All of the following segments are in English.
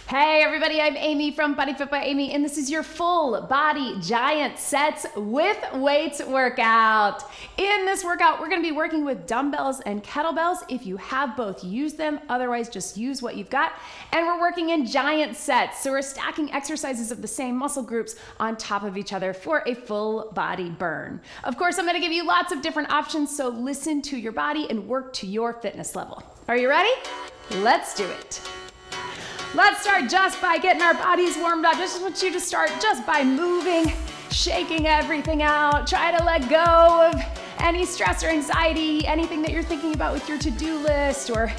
Hey everybody, I'm Amy from BodyFit by Amy, and this is your full body giant sets with weights workout. In this workout, we're gonna be working with dumbbells and kettlebells. If you have both, use them. Otherwise, just use what you've got. And we're working in giant sets. So we're stacking exercises of the same muscle groups on top of each other for a full body burn. Of course, I'm gonna give you lots of different options, so listen to your body and work to your fitness level. Are you ready? Let's do it. Let's start just by getting our bodies warmed up. Just want you to start just by moving, shaking everything out. Try to let go of any stress or anxiety, anything that you're thinking about with your to-do list or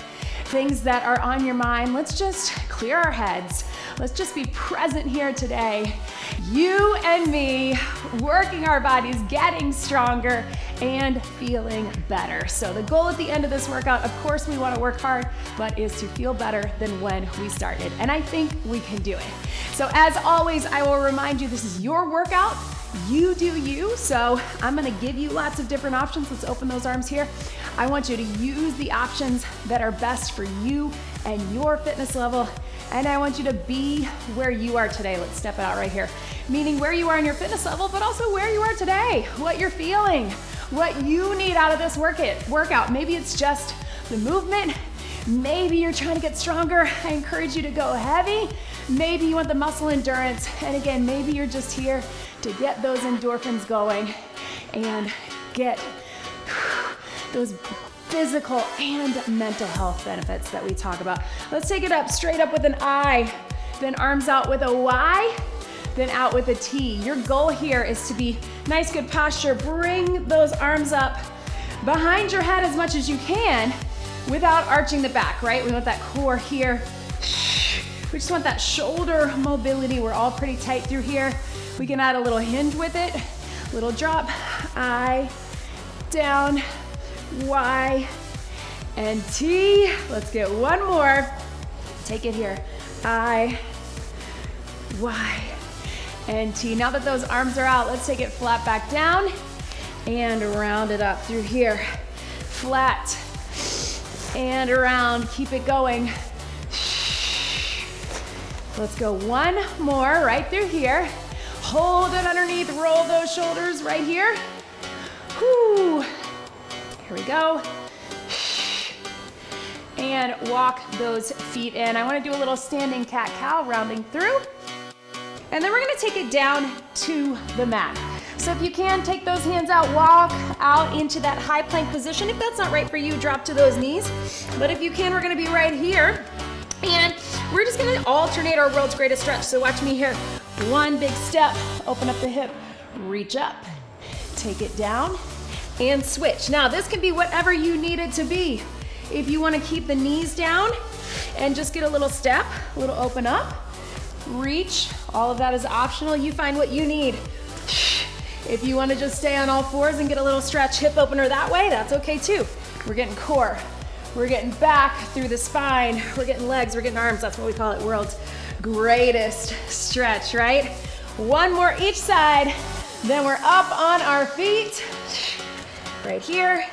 things that are on your mind. Let's just clear our heads. Let's just be present here today. You and me working our bodies, getting stronger and feeling better. So the goal at the end of this workout, of course we want to work hard, but is to feel better than when we started. And I think we can do it. So as always, I will remind you, this is your workout. You do you. So I'm going to give you lots of different options. Let's open those arms here. I want you to use the options that are best for you and your fitness level. And I want you to be where you are today. Let's step it out right here. Meaning where you are in your fitness level, but also where you are today, what you're feeling, what you need out of this workout. Maybe it's just the movement. Maybe you're trying to get stronger. I encourage you to go heavy. Maybe you want the muscle endurance. And again, maybe you're just here to get those endorphins going and get those physical and mental health benefits that we talk about. Let's take it up, straight up with an I, then arms out with a Y, then out with a T. Your goal here is to be nice, good posture. Bring those arms up behind your head as much as you can without arching the back, right? We want that core here. We just want that shoulder mobility. We're all pretty tight through here. We can add a little hinge with it, little drop, I, down, Y, and T. Let's get one more. Take it here. I, Y, and T. Now that those arms are out, let's take it flat back down and round it up through here. Flat and around. Keep it going. Let's go one more right through here. Hold it underneath. Roll those shoulders right here. Whoo. Here we go. And walk those feet in. I want to do a little standing cat-cow, rounding through. And then we're going to take it down to the mat. So if you can, take those hands out, walk out into that high plank position. If that's not right for you, drop to those knees. But if you can, we're going to be right here. And we're just going to alternate our world's greatest stretch. So watch me here. One big step, open up the hip, reach up, take it down, and switch. Now this can be whatever you need it to be. If you want to keep the knees down and just get a little step, a little open up, reach, all of that is optional. You find what you need. If you want to just stay on all fours and get a little stretch hip opener that way, that's okay too. We're getting core, we're getting back through the spine, we're getting legs, we're getting arms. That's what we call it, world's greatest stretch, right? One more each side, then we're up on our feet. Right here.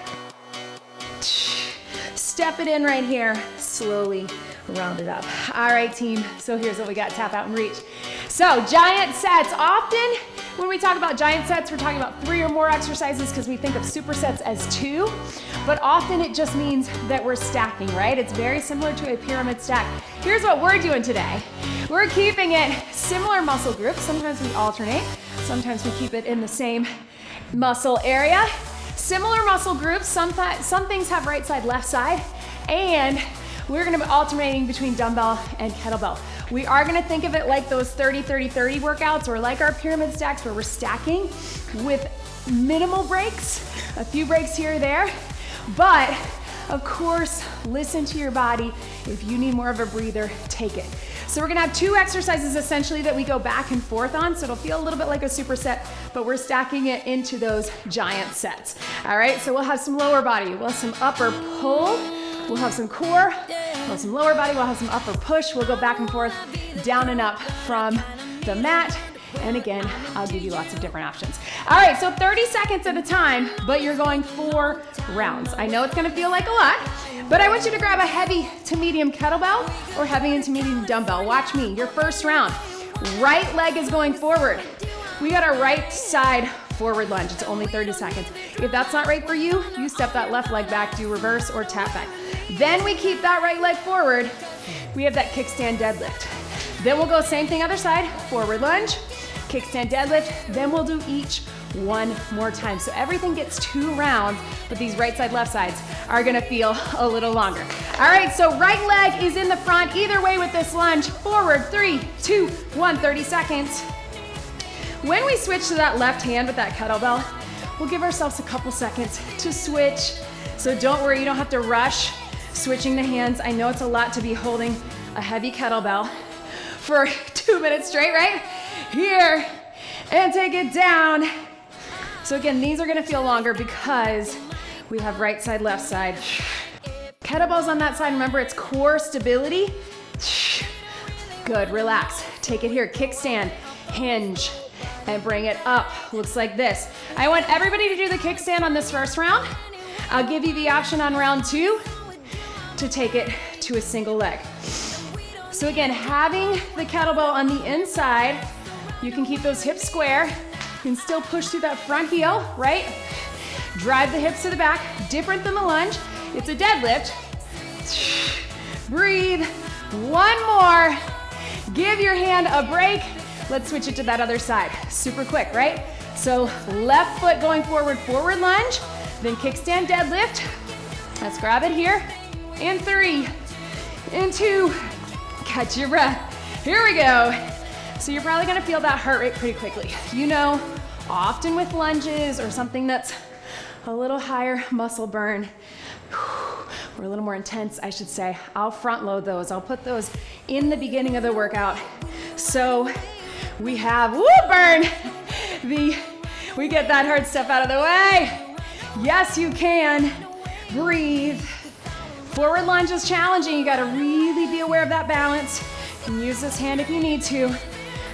Step it in right here. Slowly round it up. All right, team. So here's what we got. Tap out and reach. So giant sets. Often when we talk about giant sets, we're talking about 3 or more exercises because we think of supersets as 2. But often it just means that we're stacking, right? It's very similar to a pyramid stack. Here's what we're doing today. We're keeping it similar muscle groups. Sometimes we alternate. Sometimes we keep it in the same muscle area. Similar muscle groups, some things have right side, left side, and we're gonna be alternating between dumbbell and kettlebell. We are gonna think of it like those 30-30-30 workouts or like our pyramid stacks where we're stacking with minimal breaks, a few breaks here or there, but of course, listen to your body. If you need more of a breather, take it. So we're gonna have 2 exercises essentially that we go back and forth on, so it'll feel a little bit like a superset, but we're stacking it into those giant sets. All right, so we'll have some lower body, we'll have some upper pull, we'll have some core, we'll have some lower body, we'll have some upper push. We'll go back and forth, down and up from the mat. And again, I'll give you lots of different options. All right, so 30 seconds at a time, but you're going 4 rounds. I know it's gonna feel like a lot, But I want you to grab a heavy to medium kettlebell or heavy to medium dumbbell. Watch me, your first round. Right leg is going forward. We got our right side forward lunge. It's only 30 seconds. If that's not right for you, you step that left leg back, do reverse or tap back. Then we keep that right leg forward. We have that kickstand deadlift. Then we'll go same thing other side, forward lunge, kickstand deadlift. Then we'll do each one more time. So everything gets 2 rounds, but these right side, left sides are gonna feel a little longer. All right, so right leg is in the front either way with this lunge. Forward, 3, 2, 1, 30 seconds. When we switch to that left hand with that kettlebell, we'll give ourselves a couple seconds to switch. So don't worry, you don't have to rush switching the hands. I know it's a lot to be holding a heavy kettlebell for 2 minutes straight, right? Here, and take it down. So again, these are gonna feel longer because we have right side, left side. Kettlebells on that side, remember it's core stability. Good, relax. Take it here, kickstand, hinge, and bring it up. Looks like this. I want everybody to do the kickstand on this first round. I'll give you the option on round 2 to take it to a single leg. So again, having the kettlebell on the inside, you can keep those hips square. You can still push through that front heel, right? Drive the hips to the back, different than the lunge. It's a deadlift. Breathe, one more. Give your hand a break. Let's switch it to that other side. Super quick, right? So left foot going forward, forward lunge, then kickstand deadlift. Let's grab it here. In 3, in 2, catch your breath. Here we go. So you're probably gonna feel that heart rate pretty quickly. You know, often with lunges or something that's a little higher muscle burn, or a little more intense, I should say, I'll front load those. I'll put those in the beginning of the workout. So we have, burn. We get that hard stuff out of the way. Yes, you can. Breathe. Forward lunge is challenging. You gotta really be aware of that balance. You can use this hand if you need to.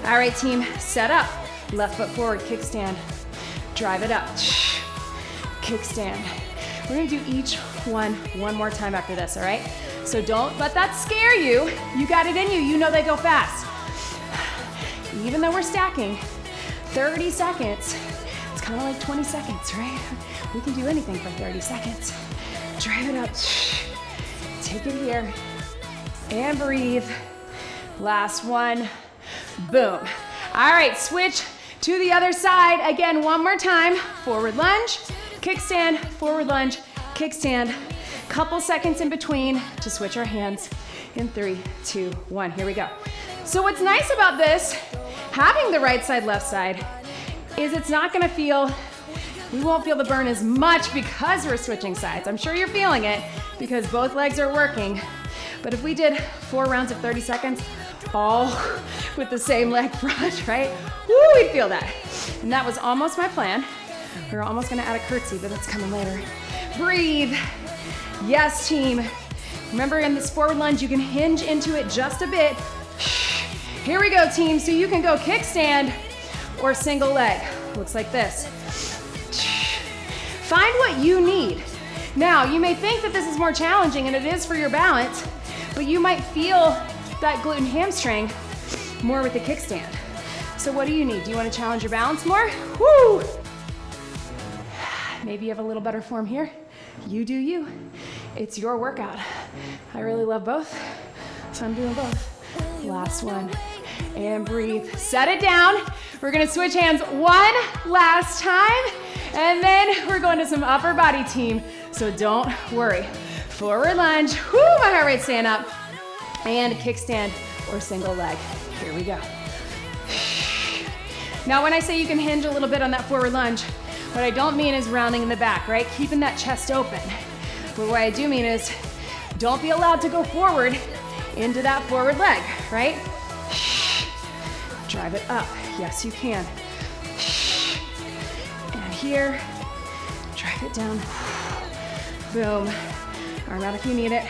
All right, team, set up. Left foot forward, kickstand. Drive it up. Kickstand. We're gonna do each one more time after this, all right? So don't let that scare you. You got it in you. You know they go fast. Even though we're stacking 30 seconds, it's kind of like 20 seconds, right? We can do anything for 30 seconds. Drive it up. Take it here. And breathe. Last one. Boom. All right, switch to the other side. Again, one more time. Forward lunge, kickstand, forward lunge, kickstand. Couple seconds in between to switch our hands. In 3, 2, 1. Here we go. So what's nice about this, having the right side, left side, is it's not gonna feel, we won't feel the burn as much because we're switching sides. I'm sure you're feeling it because both legs are working. But if we did 4 rounds of 30 seconds, all with the same leg front, right? Woo, we'd feel that. And that was almost my plan. We were almost gonna add a curtsy, but that's coming later. Breathe. Yes, team. Remember, in this forward lunge, you can hinge into it just a bit. Here we go, team. So you can go kickstand or single leg. Looks like this. Find what you need. Now, you may think that this is more challenging, and it is for your balance, but you might feel that glute and hamstring more with the kickstand. So what do you need? Do you want to challenge your balance more? Woo! Maybe you have a little better form here. You do you. It's your workout. I really love both, so I'm doing both. Last one. And breathe. Set it down. We're gonna switch hands one last time, and then we're going to some upper body, team. So don't worry. Forward lunge. Whoo, my heart rate's staying up. And kickstand or single leg. Here we go. Now, when I say you can hinge a little bit on that forward lunge, what I don't mean is rounding in the back, right? Keeping that chest open. But what I do mean is don't be allowed to go forward into that forward leg, right? Drive it up. Yes, you can. And here, drive it down. Boom. Arm out if you need it.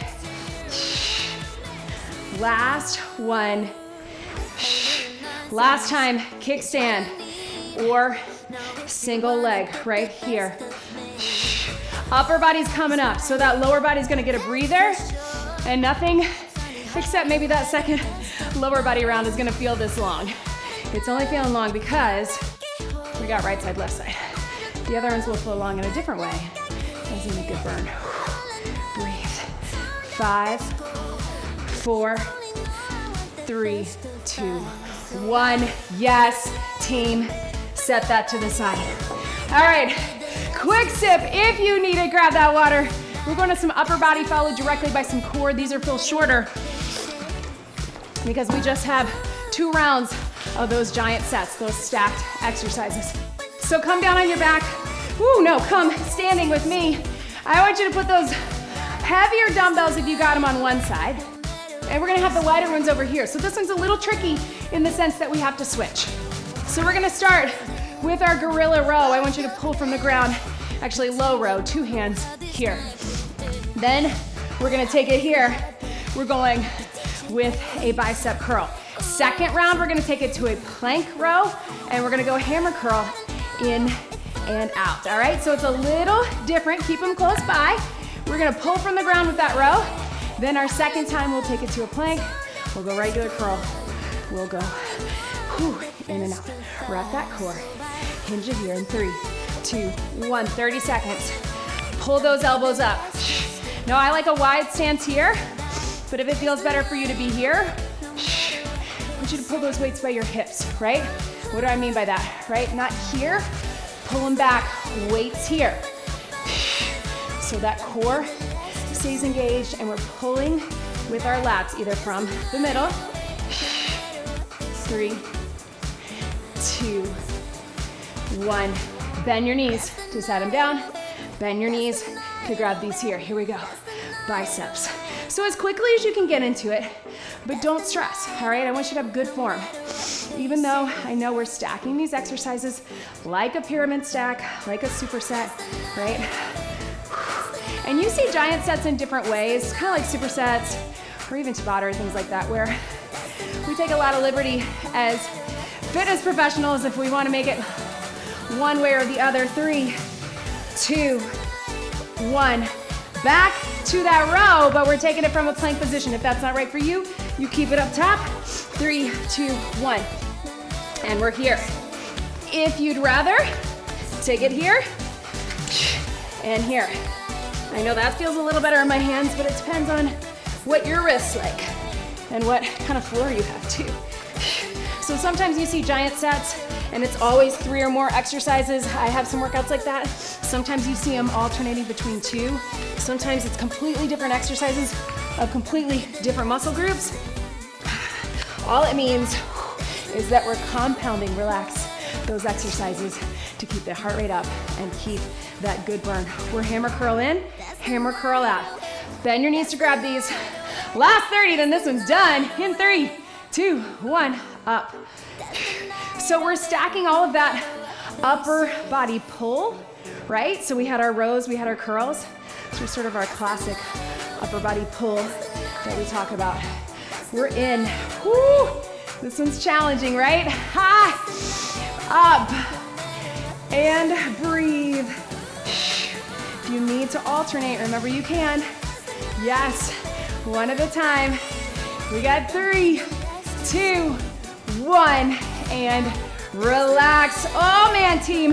Last one. Last time, kickstand or single leg right here. Upper body's coming up, so that lower body's gonna get a breather, and nothing except maybe that second lower body round is gonna feel this long. It's only feeling long because we got right side, left side. The other ones will flow along in a different way. As in a good burn. Breathe. 5, 4, 3, 2, 1. Yes, team. Set that to the side. All right, quick sip. If you need it, grab that water. We're going to some upper body followed directly by some core. These are feel shorter because we just have 2 rounds of those giant sets, those stacked exercises. So come down on your back. Ooh, no, come standing with me. I want you to put those heavier dumbbells if you got them on one side. And we're gonna have the lighter ones over here. So this one's a little tricky in the sense that we have to switch. So we're gonna start with our gorilla row. I want you to pull from the ground, actually low row, 2 hands here. Then we're gonna take it here. We're going with a bicep curl. Second round, we're gonna take it to a plank row, and we're gonna go hammer curl in and out, all right? So it's a little different, keep them close by. We're gonna pull from the ground with that row. Then our second time, we'll take it to a plank. We'll go regular curl. We'll go in and out. Wrap that core. Hinge it here in 3, 2, 1. 30 seconds. Pull those elbows up. Now I like a wide stance here, but if it feels better for you to be here, I want you to pull those weights by your hips, right? What do I mean by that, right? Not here, pull them back, weights here. So that core stays engaged and we're pulling with our lats, either from the middle. 3, 2, 1. Bend your knees to set them down. Bend your knees to grab these here. Here we go. Biceps. So as quickly as you can get into it, but don't stress, all right? I want you to have good form. Even though I know we're stacking these exercises like a pyramid stack, like a superset, right? And you see giant sets in different ways, kind of like supersets or even Tabata or things like that, where we take a lot of liberty as fitness professionals if we want to make it one way or the other. 3, 2, 1. Back to that row, but we're taking it from a plank position. If that's not right for you, you keep it up top. 3, 2, 1. And we're here. If you'd rather, take it here and here. I know that feels a little better in my hands, but it depends on what your wrist's like and what kind of floor you have too. So sometimes you see giant sets and it's always 3 or more exercises. I have some workouts like that. Sometimes you see them alternating between 2. Sometimes it's completely different exercises of completely different muscle groups. All it means is that we're compounding, relax those exercises to keep the heart rate up and keep that good burn. We're hammer curl in, hammer curl out. Bend your knees to grab these. Last 30, then this one's done. In 3, 2, 1, up. So we're stacking all of that upper body pull, right? So we had our rows, we had our curls. So sort of our classic upper body pull that we talk about. We're in. Woo! This one's challenging, right? Ha! Up. And breathe. If you need to alternate, remember you can. Yes. One at a time. We got 3, 2, 1. And relax. Oh man, team.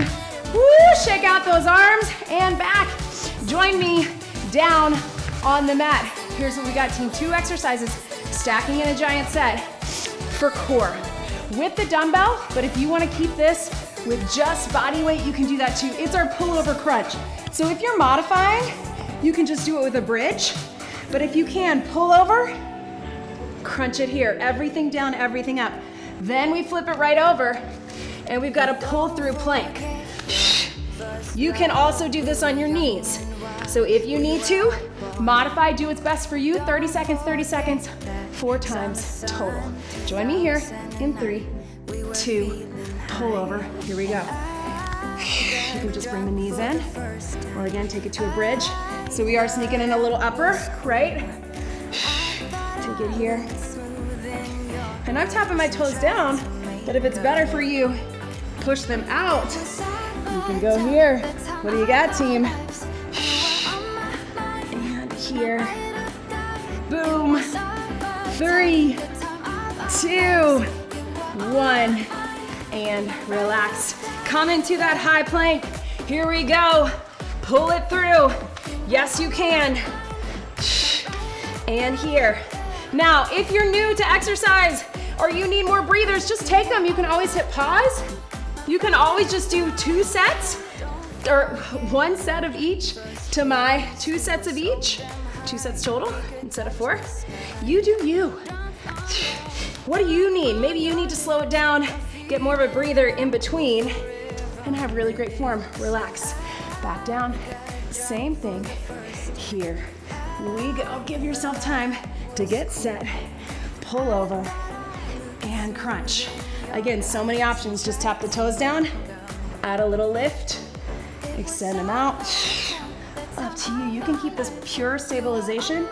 Woo! Shake out those arms and back. Join me down on the mat. Here's what we got, team. 2 exercises, stacking in a giant set for core with the dumbbell, but if you want to keep this with just body weight, you can do that too. It's our pullover crunch. So if you're modifying, you can just do it with a bridge, but if you can, pull over, crunch it here, everything down, everything up. Then we flip it right over, and we've got a pull through plank. You can also do this on your knees. So if you need to, modify, do what's best for you. 30 seconds, 4 times total. Join me here in 3, 2, pull over. Here we go. You can just bring the knees in, or again, take it to a bridge. So we are sneaking in a little upper, right? Take it here. And I'm tapping my toes down, but if it's better for you, push them out. You can go here. What do you got, team? here. Boom. 3, 2, 1. And relax. Come into that high plank. Here we go. Pull it through. Yes, you can. And here. Now, if you're new to exercise or you need more breathers, just take them. You can always hit pause. You can always just do 2 sets or 1 set of each to my 2 sets of each. 2 sets total instead of 4. You do you. What do you need? Maybe you need to slow it down, get more of a breather in between, and have really great form. Relax. Back down. Same thing here. We go. Give yourself time to get set. Pull over and crunch. Again, so many options. Just tap the toes down, add a little lift, extend them out. Up to you. You can keep this pure stabilization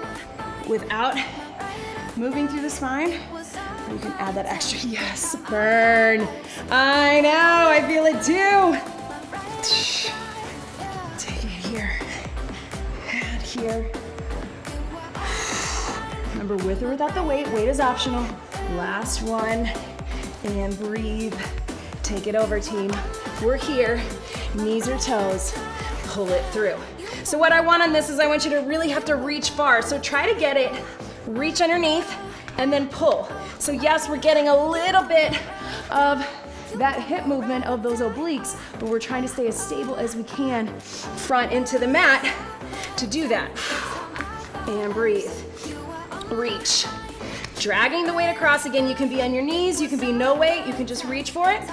without moving through the spine. You can add that extra. Yes, burn. I know, I feel it too. Take it here and here. Remember, with or without the weight, weight is optional. Last one, and breathe. Take it over, team. We're here, knees or toes, pull it through. So what I want on this is I want you to really have to reach far. So try to get it, reach underneath, and then pull. So yes, we're getting a little bit of that hip movement of those obliques, but we're trying to stay as stable as we can front into the mat to do that. And breathe. Reach. Dragging the weight across. Again, you can be on your knees, you can be no weight, you can just reach for it.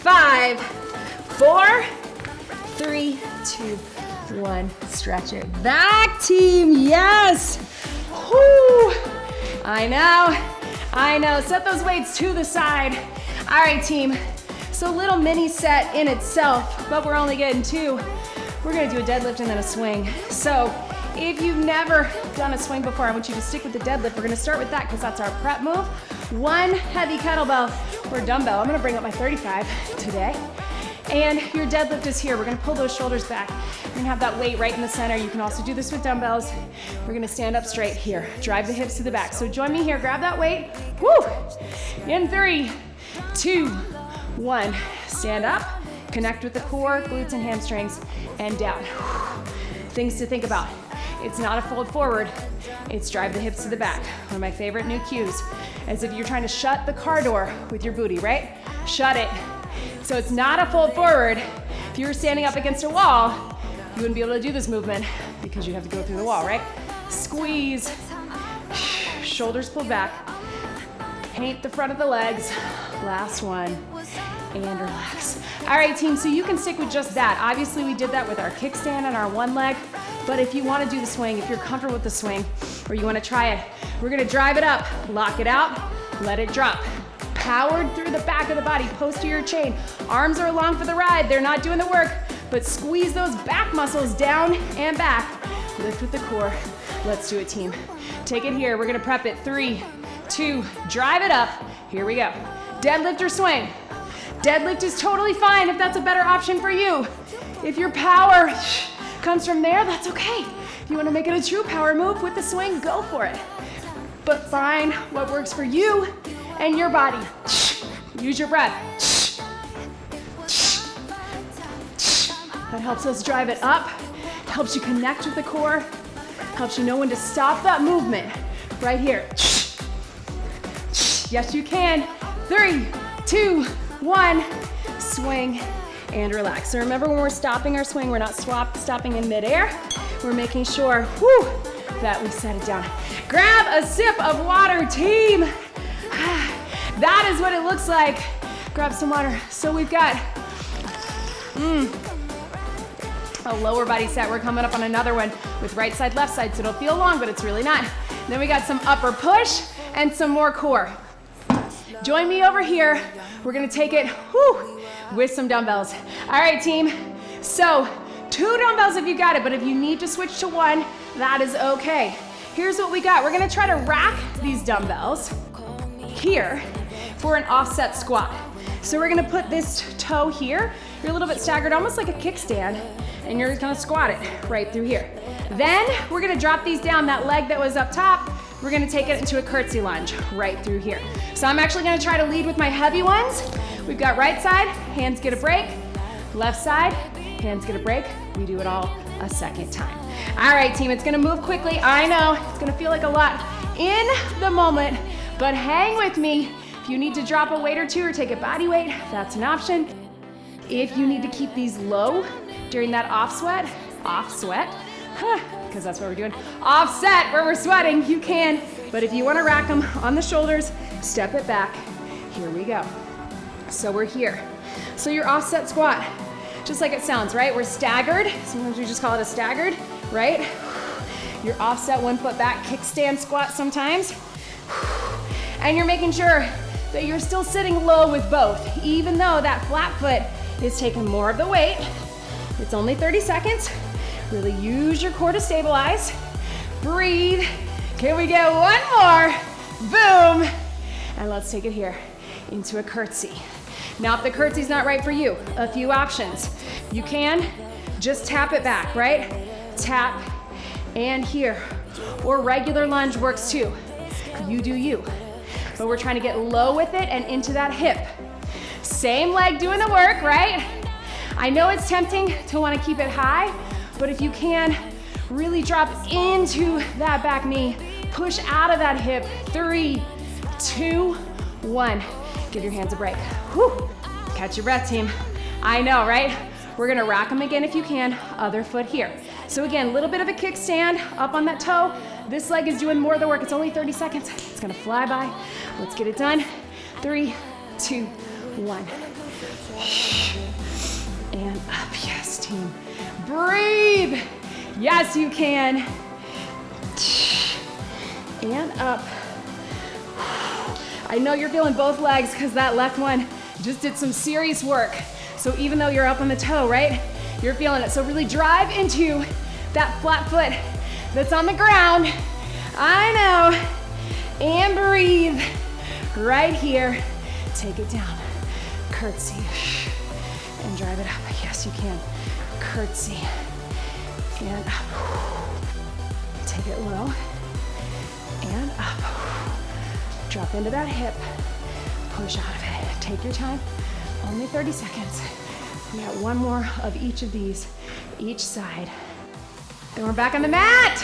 5, 4, 3, 2, 1. Stretch it back, team. Yes. Whoo. I know. Set those weights to the side. All right, team. So little mini set in itself, but we're only getting 2. We're gonna do a deadlift and then a swing. So if you've never done a swing before, I want you to stick with the deadlift. We're gonna start with that because that's our prep move. 1 heavy kettlebell or dumbbell. I'm gonna bring up my 35 today. And your deadlift is here. We're gonna pull those shoulders back. You're gonna have that weight right in the center. You can also do this with dumbbells. We're gonna stand up straight here. Drive the hips to the back. So join me here, grab that weight. Woo! In 3, 2, 1. Stand up, connect with the core, glutes and hamstrings, and down. Things to think about. It's not a fold forward, it's drive the hips to the back. One of my favorite new cues, as if you're trying to shut the car door with your booty, right? Shut it. So it's not a fold forward. If you were standing up against a wall, you wouldn't be able to do this movement because you have to go through the wall, right? Squeeze, shoulders pulled back, paint the front of the legs. Last one, and relax. All right, team, so you can stick with just that. Obviously, we did that with our kickstand and our one leg, but if you want to do the swing, if you're comfortable with the swing, or you want to try it, we're gonna drive it up, lock it out, let it drop. Powered through the back of the body, posterior chain. Arms are along for the ride, they're not doing the work, but squeeze those back muscles down and back. Lift with the core. Let's do it, team. Take it here, we're gonna prep it. 3, 2, drive it up. Here we go. Deadlift or swing. Deadlift is totally fine if that's a better option for you. If your power comes from there, that's okay. If you wanna make it a true power move with the swing, go for it. But find what works for you and your body. Use your breath. That helps us drive it up, helps you connect with the core, helps you know when to stop that movement. Right here. Yes, you can. 3, 2, 1. Swing and relax. So remember, when we're stopping our swing, we're not stopping in midair. We're making sure, that we set it down. Grab a sip of water, team. That is what it looks like. Grab some water. So we've got a lower body set. We're coming up on another one with right side, left side, so it'll feel long, but it's really not. Then we got some upper push and some more core. Join me over here. We're gonna take it with some dumbbells. All right, team. So 2 dumbbells if you got it, but if you need to switch to 1, that is okay. Here's what we got. We're gonna try to rack these dumbbells here for an offset squat. So we're gonna put this toe here. You're a little bit staggered, almost like a kickstand, and you're gonna squat it right through here. Then we're gonna drop these down. That leg that was up top, we're gonna take it into a curtsy lunge right through here. So I'm actually gonna try to lead with my heavy ones. We've got right side, hands get a break. Left side, hands get a break. We do it all a second time. All right, team, it's gonna move quickly. I know, it's gonna feel like a lot in the moment, but hang with me. If you need to drop a weight or two or take a body weight, that's an option. If you need to keep these low during that off sweat, because that's what we're doing, offset where we're sweating, you can. But if you wanna rack them on the shoulders, step it back. Here we go. So we're here. So your offset squat, just like it sounds, right? We're staggered. Sometimes we just call it a staggered, right? Your offset 1 foot back kickstand squat sometimes. And you're making sure that you're still sitting low with both, even though that flat foot is taking more of the weight. It's only 30 seconds. Really use your core to stabilize. Breathe. Can we get one more? Boom. And let's take it here into a curtsy. Now, if the curtsy's not right for you, a few options. You can just tap it back, right? Tap and here. Or regular lunge works too. You do you. But we're trying to get low with it and into that hip. Same leg doing the work, right? I know it's tempting to want to keep it high, but if you can, really drop into that back knee. Push out of that hip. 3, 2, 1. Give your hands a break. Whew. Catch your breath, team. I know, right? We're gonna rack them again if you can. Other foot here. So again, a little bit of a kickstand up on that toe. This leg is doing more of the work. It's only 30 seconds. It's gonna fly by. Let's get it done. 3, 2, 1. And up. Yes, team. Breathe. Yes, you can. And up. I know you're feeling both legs because that left one just did some serious work. So even though you're up on the toe, right? You're feeling it. So really drive into that flat foot that's on the ground. I know. And breathe. Right here. Take it down. Curtsy. And drive it up. Yes, you can. Curtsy. And up. Take it low. And up. Drop into that hip. Push out of it. Take your time. Only 30 seconds. We got one more of each of these, each side. And we're back on the mat.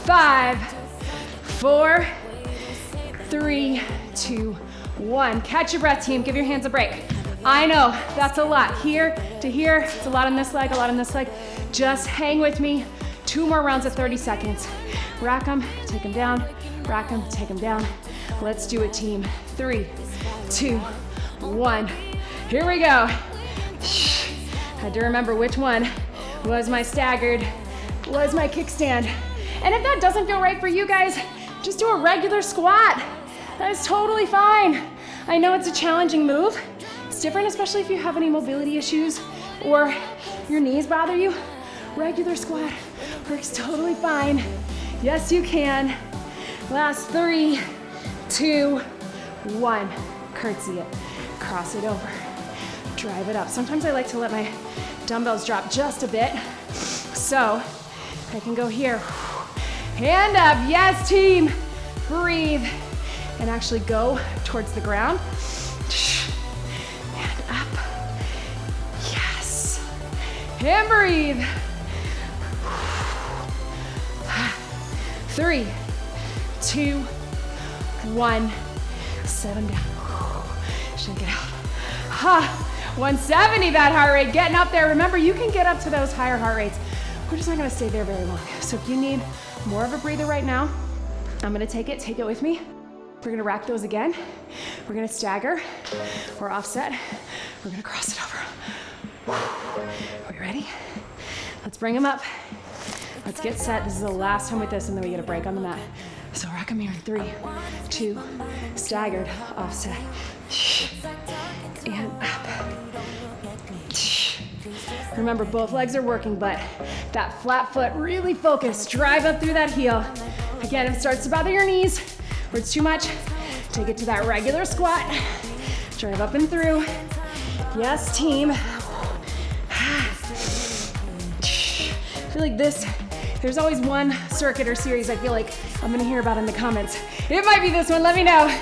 5, 4, 3, 2, 1. Catch your breath, team. Give your hands a break. I know, that's a lot. Here to here, it's a lot on this leg, a lot on this leg. Just hang with me. 2 more rounds of 30 seconds. Rack them, take them down. Rack them, take them down. Let's do it, team. 3, 2, 1. Here we go. Had to remember which one was my staggered, was my kickstand. And if that doesn't feel right for you guys, just do a regular squat. That is totally fine. I know it's a challenging move. It's different, especially if you have any mobility issues or your knees bother you. Regular squat works totally fine. Yes, you can. Last 3, 2, 1. Curtsy it. Cross it over. Drive it up. Sometimes I like to let my dumbbells drop just a bit. So I can go here. Hand up. Yes, team. Breathe. And actually go towards the ground. And up. Yes. And breathe. 3, 2, 1. 7 down. Shake it out. 170 that heart rate, getting up there. Remember, you can get up to those higher heart rates. We're just not gonna stay there very long. So if you need more of a breather right now, I'm gonna take it with me. We're gonna rack those again. We're gonna stagger or offset. We're gonna cross it over. Are we ready? Let's bring them up. Let's get set. This is the last time with this, and then we get a break on the mat. So rack them here in 3, 2, staggered, offset, and up. Remember, both legs are working, but that flat foot, really focus. Drive up through that heel. Again, if it starts to bother your knees or it's too much, take it to that regular squat. Drive up and through. Yes, team. feel like there's always one circuit or series I feel like I'm gonna hear about in the comments. It might be this one, let me know.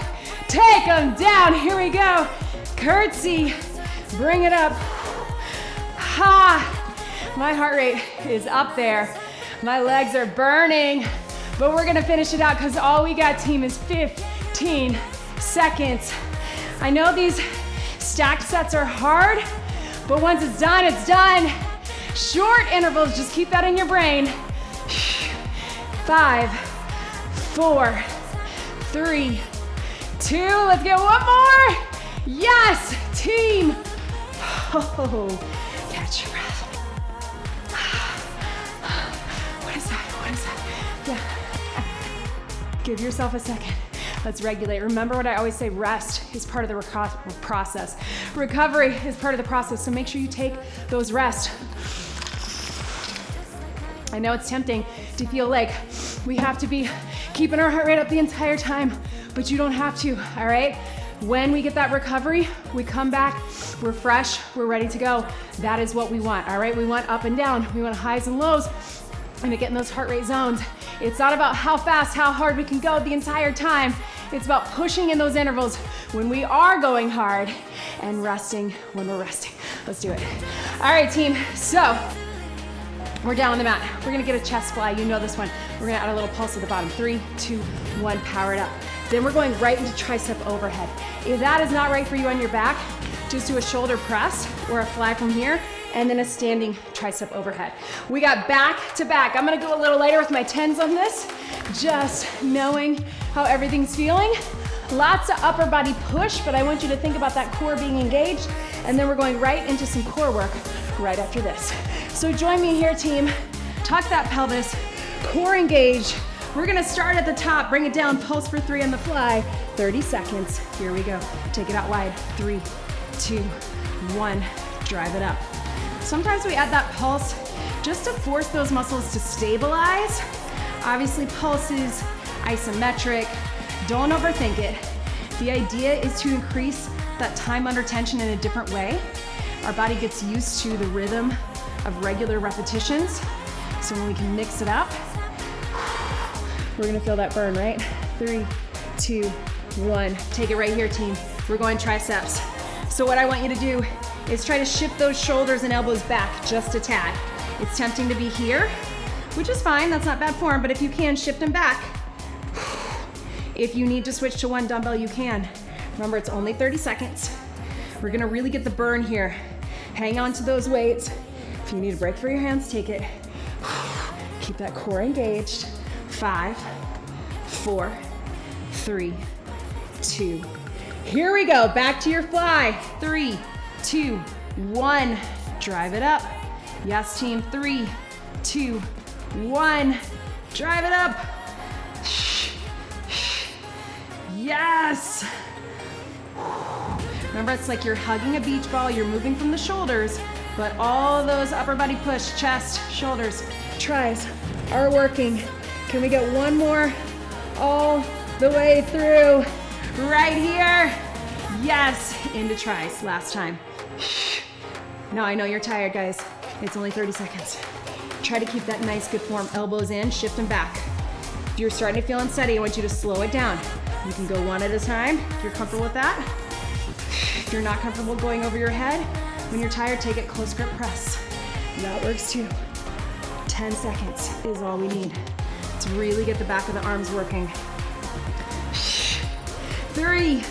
Take them down, here we go. Curtsy, bring it up. Ha, my heart rate is up there. My legs are burning, but we're gonna finish it out because all we got, team, is 15 seconds. I know these stacked sets are hard, but once it's done, it's done. Short intervals, just keep that in your brain. 5, 4, 3, 2, let's get one more. Yes, team. Oh, catch your breath. What is that? Yeah. Give yourself a second. Let's regulate. Remember what I always say, rest is part of the process. Recovery is part of the process, so make sure you take those rests. I know it's tempting to feel like we have to be keeping our heart rate up the entire time, but you don't have to, all right? When we get that recovery, we come back, we're fresh, we're ready to go. That is what we want, all right? We want up and down, we want highs and lows, and to get in those heart rate zones. It's not about how fast, how hard we can go the entire time. It's about pushing in those intervals when we are going hard and resting when we're resting. Let's do it. All right, team, so we're down on the mat. We're gonna get a chest fly, you know this one. We're gonna add a little pulse at the bottom. 3, 2, 1, power it up. Then we're going right into tricep overhead. If that is not right for you on your back, just do a shoulder press or a fly from here, and then a standing tricep overhead. We got back to back. I'm gonna go a little lighter with my 10s on this, just knowing how everything's feeling. Lots of upper body push, but I want you to think about that core being engaged, and then we're going right into some core work right after this. So join me here, team. Tuck that pelvis, core engage. We're gonna start at the top, bring it down, pulse for 3 on the fly. 30 seconds, here we go. Take it out wide, 3, 2, 1, drive it up. Sometimes we add that pulse just to force those muscles to stabilize. Obviously, pulse is isometric. Don't overthink it. The idea is to increase that time under tension in a different way. Our body gets used to the rhythm of regular repetitions. So when we can mix it up, we're gonna feel that burn, right? 3, 2, 1. Take it right here, team. We're going triceps. So what I want you to do is try to shift those shoulders and elbows back just a tad. It's tempting to be here, which is fine, that's not bad form, but if you can, shift them back. If you need to switch to one dumbbell, you can. Remember, it's only 30 seconds. We're gonna really get the burn here. Hang on to those weights. If you need a break for your hands, take it. Keep that core engaged. 5, 4, 3, 2. Here we go, back to your fly. 3, 2, 1, drive it up. Yes, team, 3, 2, 1, drive it up. Yes. Remember, it's like you're hugging a beach ball, you're moving from the shoulders, but all those upper body push, chest, shoulders, tries are working. Can we get one more all the way through? Right here. Yes, into tries, last time. Now I know you're tired, guys. It's only 30 seconds. Try to keep that nice, good form. Elbows in, shift them back. If you're starting to feel unsteady, I want you to slow it down. You can go one at a time if you're comfortable with that. If you're not comfortable going over your head, when you're tired, take it close grip press. That works too. 10 seconds is all we need to really get the back of the arms working. 3,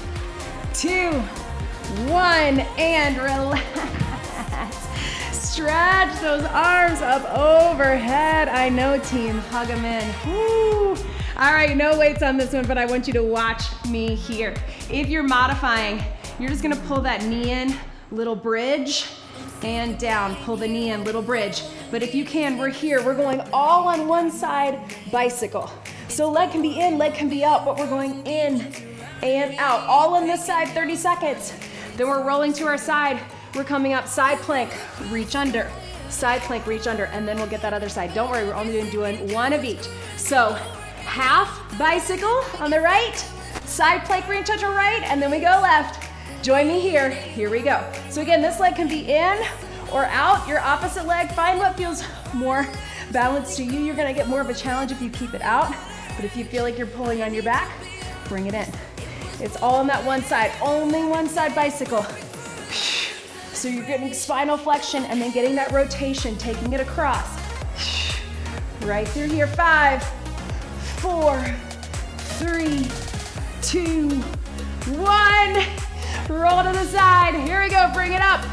2, 1, and relax. Stretch those arms up overhead. I know, team, hug them in. Woo. All right, no weights on this one, but I want you to watch me here. If you're modifying, you're just gonna pull that knee in, little bridge, and down. Pull the knee in, little bridge. But if you can, we're here. We're going all on one side, bicycle. So leg can be in, leg can be out, but we're going in and out. All on this side, 30 seconds. Then we're rolling to our side. We're coming up, side plank, reach under. Side plank, reach under, and then we'll get that other side. Don't worry, we're only doing one of each. So half bicycle on the right, side plank, reach under right, and then we go left. Join me here. Here we go. So again, this leg can be in or out. Your opposite leg, find what feels more Balance to you. You're gonna get more of a challenge if you keep it out, but if you feel like you're pulling on your back, bring it in. It's all on that one side, only one side bicycle. So you're getting spinal flexion and then getting that rotation, taking it across. Right through here, 5, 4, 3, 2, 1. Roll to the side. Here we go, bring it up.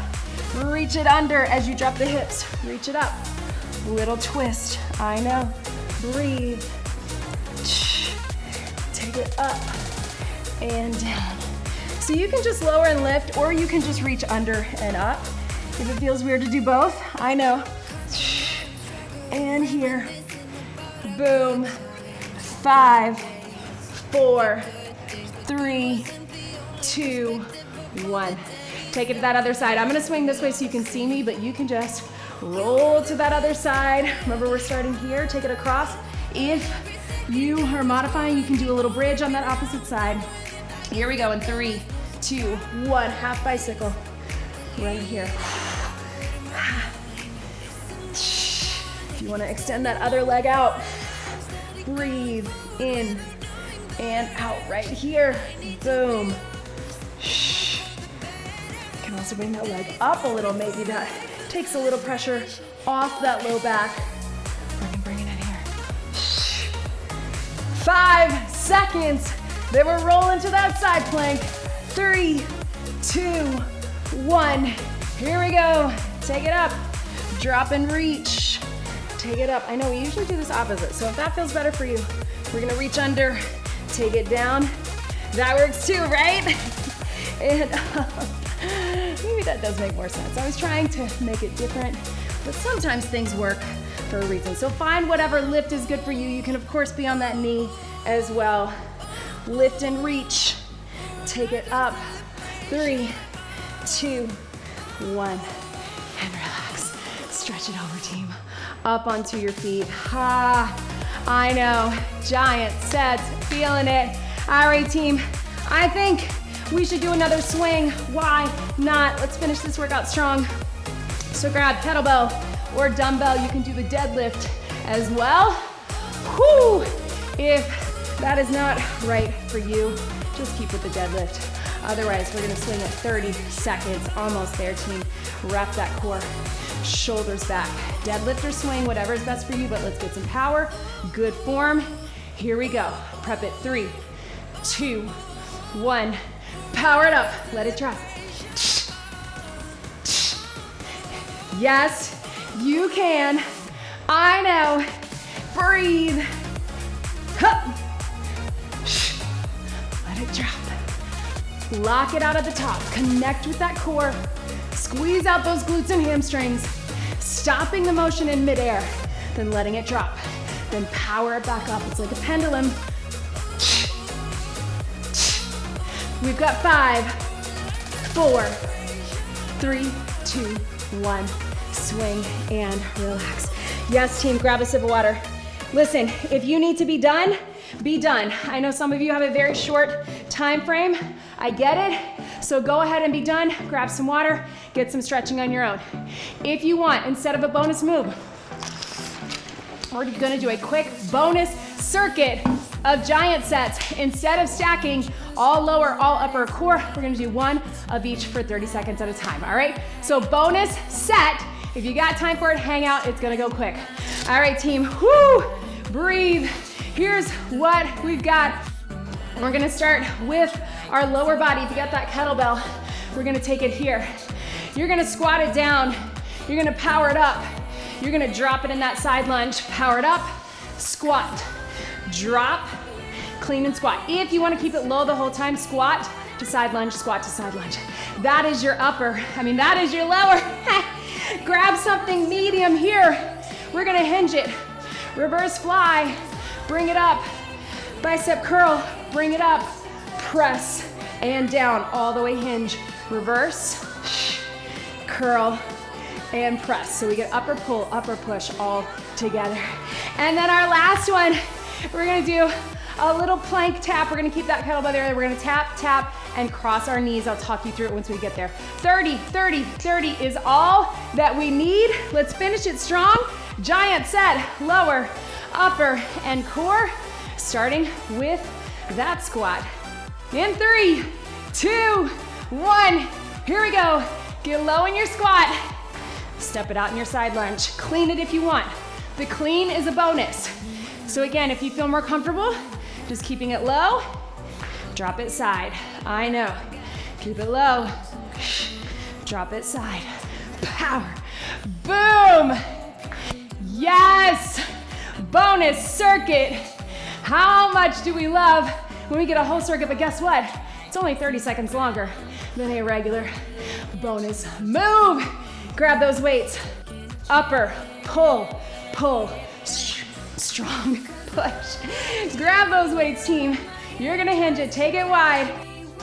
Reach it under as you drop the hips. Reach it up. Little twist, I know. Breathe. Take it up and down. So you can just lower and lift, or you can just reach under and up. If it feels weird to do both, I know. And here, boom. 5, 4, 3, 2, 1. Take it to that other side. I'm gonna swing this way so you can see me, but you can just roll to that other side. Remember, we're starting here, take it across. If you are modifying, you can do a little bridge on that opposite side. Here we go in 3, 2, 1, half bicycle. Right here. If you wanna extend that other leg out, breathe in and out right here. Boom. You can also bring that leg up a little. Maybe that takes a little pressure off that low back. Bring it in here. 5 seconds. Then we're rolling to that side plank. 3, 2, 1. Here we go. Take it up. Drop and reach. Take it up. I know we usually do this opposite, so if that feels better for you, we're gonna reach under, take it down. That works too, right? And maybe that does make more sense. I was trying to make it different, but sometimes things work for a reason. So find whatever lift is good for you. You can of course be on that knee as well. Lift and reach. Take it up. 3, 2, 1, and relax. Stretch it over, team. Up onto your feet. I know, giant sets, feeling it. All right, team, I think we should do another swing. Why not? Let's finish this workout strong. So grab kettlebell or dumbbell. You can do the deadlift as well. Whew. If that is not right for you, just keep with the deadlift. Otherwise, we're gonna swing at 30 seconds. Almost there, team. Wrap that core. Shoulders back. Deadlift or swing, whatever is best for you, but let's get some power. Good form. Here we go. Prep it. 3, 2, 1. Power it up. Let it drop. Yes, you can. I know. Breathe. Hup. Let it drop. Lock it out at the top. Connect with that core. Squeeze out those glutes and hamstrings. Stopping the motion in midair, then letting it drop. Then power it back up. It's like a pendulum. We've got 5, 4, 3, 2, 1. Swing and relax. Yes, team, grab a sip of water. Listen, if you need to be done, be done. I know some of you have a very short time frame. I get it. So go ahead and be done. Grab some water, get some stretching on your own. If you want, instead of a bonus move, we're gonna do a quick bonus circuit of giant sets. Instead of stacking all lower, all upper core, we're gonna do one of each for 30 seconds at a time, all right? So bonus set, if you got time for it, hang out, it's gonna go quick. All right, team, whoo, breathe. Here's what we've got. We're gonna start with our lower body. If you got that kettlebell, we're gonna take it here. You're gonna squat it down. You're gonna power it up. You're gonna drop it in that side lunge. Power it up, squat, drop, clean and squat. If you wanna keep it low the whole time, squat to side lunge, squat to side lunge. That is your that is your lower. Grab something medium here. We're gonna hinge it. Reverse fly, bring it up. Bicep curl, bring it up. Press and down, all the way hinge. Reverse, curl, and press. So we get upper pull, upper push all together. And then our last one, we're gonna do a little plank tap. We're gonna keep that kettlebell there. We're gonna tap, tap, and cross our knees. I'll talk you through it once we get there. 30, 30, 30 is all that we need. Let's finish it strong. Giant set, lower, upper, and core, starting with that squat. In 3, 2, 1, here we go. Get low in your squat. Step it out in your side lunge. Clean it if you want. The clean is a bonus. So again, if you feel more comfortable, just keeping it low, drop it side. I know. Keep it low. Drop it side. Power. Boom. Yes. Bonus circuit. How much do we love when we get a whole circuit? But guess what? It's only 30 seconds longer than a regular bonus move. Grab those weights. Upper, pull, pull, strong push. Grab those weights, team. You're gonna hinge it, take it wide.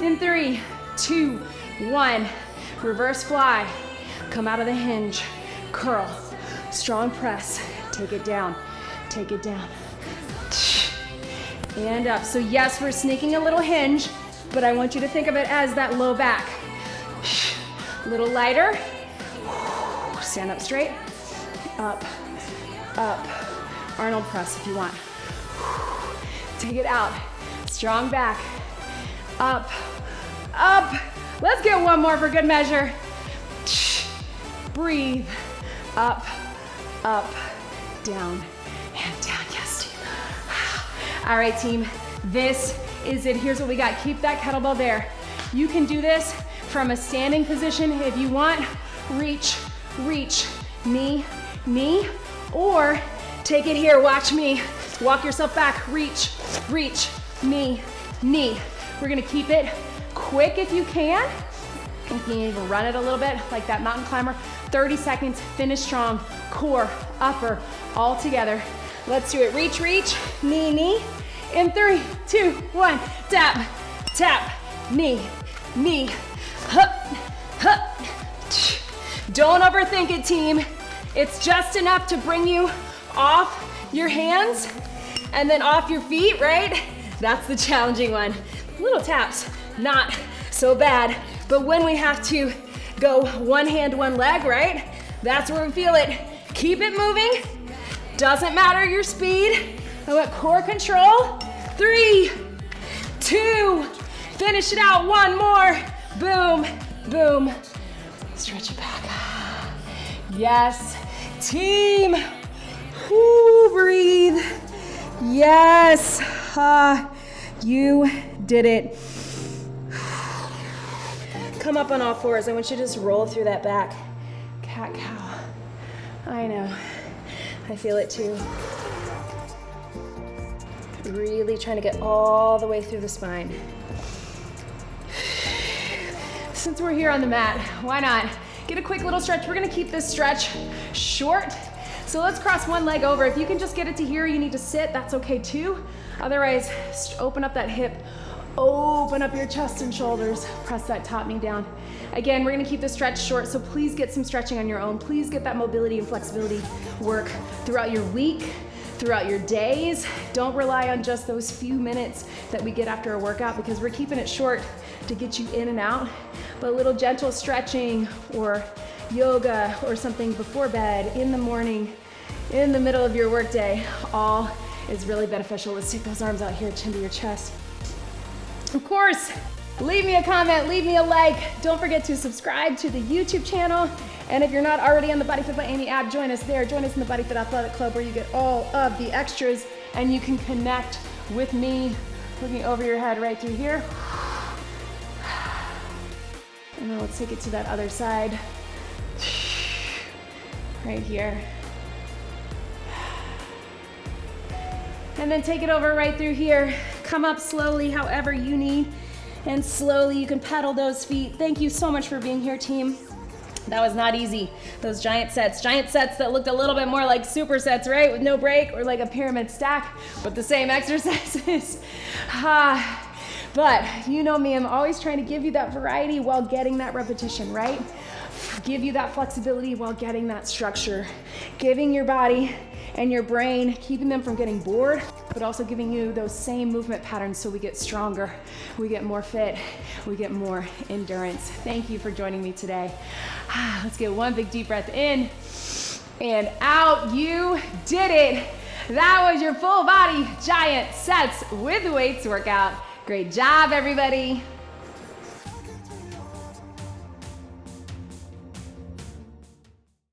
In 3, 2, 1. Reverse fly. Come out of the hinge. Curl. Strong press. Take it down. Take it down. And up. So yes, we're sneaking a little hinge, but I want you to think of it as that low back. A little lighter. Stand up straight. Up, up. Arnold press if you want. Take it out. Strong back. Up, up. Let's get one more for good measure. Breathe. Up, up, down, and down. Yes, team. All right, team. This is it. Here's what we got. Keep that kettlebell there. You can do this from a standing position if you want. Reach, reach, knee, knee, or take it here. Watch me. Walk yourself back. Reach, reach, knee, knee. We're gonna keep it quick if you can. You can even run it a little bit like that mountain climber. 30 seconds, finish strong. Core, upper, all together. Let's do it. Reach, reach, knee, knee. In 3, 2, 1. Tap, tap, knee, knee. Hup, hup. Don't overthink it, team. It's just enough to bring you off your hands and then off your feet, right? That's the challenging one. Little taps, not so bad. But when we have to go one hand, one leg, right? That's where we feel it. Keep it moving. Doesn't matter your speed. I want core control. 3, 2, finish it out. One more. Boom, boom. Stretch it back. Yes, team. Whoo, breathe. Yes, you did it. Come up on all fours. I want you to just roll through that back. Cat cow. I know. I feel it too. Really trying to get all the way through the spine. Since we're here on the mat, why not get a quick little stretch? We're gonna keep this stretch short. So let's cross one leg over. If you can just get it to here, you need to sit, that's okay too. Otherwise, open up that hip, open up your chest and shoulders, press that top knee down. Again, we're gonna keep the stretch short, so please get some stretching on your own. Please get that mobility and flexibility work throughout your week, throughout your days. Don't rely on just those few minutes that we get after a workout, because we're keeping it short to get you in and out. But a little gentle stretching or yoga or something before bed, in the morning, in the middle of your workday, all is really beneficial. Let's take those arms out here, chin to your chest. Of course, leave me a comment, leave me a like. Don't forget to subscribe to the YouTube channel. And if you're not already on the BodyFit by Amy app, join us there. Join us in the BodyFit Athletic Club, where you get all of the extras and you can connect with me, looking over your head right through here. And then let's take it to that other side. Right here. And then take it over right through here. Come up slowly, however you need. And slowly you can pedal those feet. Thank you so much for being here, team. That was not easy. Those giant sets that looked a little bit more like supersets, right? With no break, or like a pyramid stack, but the same exercises. But you know me, I'm always trying to give you that variety while getting that repetition, right? Give you that flexibility while getting that structure. Giving your body and your brain, keeping them from getting bored, but also giving you those same movement patterns so we get stronger, we get more fit, we get more endurance. Thank you for joining me today. Let's get one big deep breath in. and out. You did it. That was your full body giant sets with weights workout. Great job, everybody.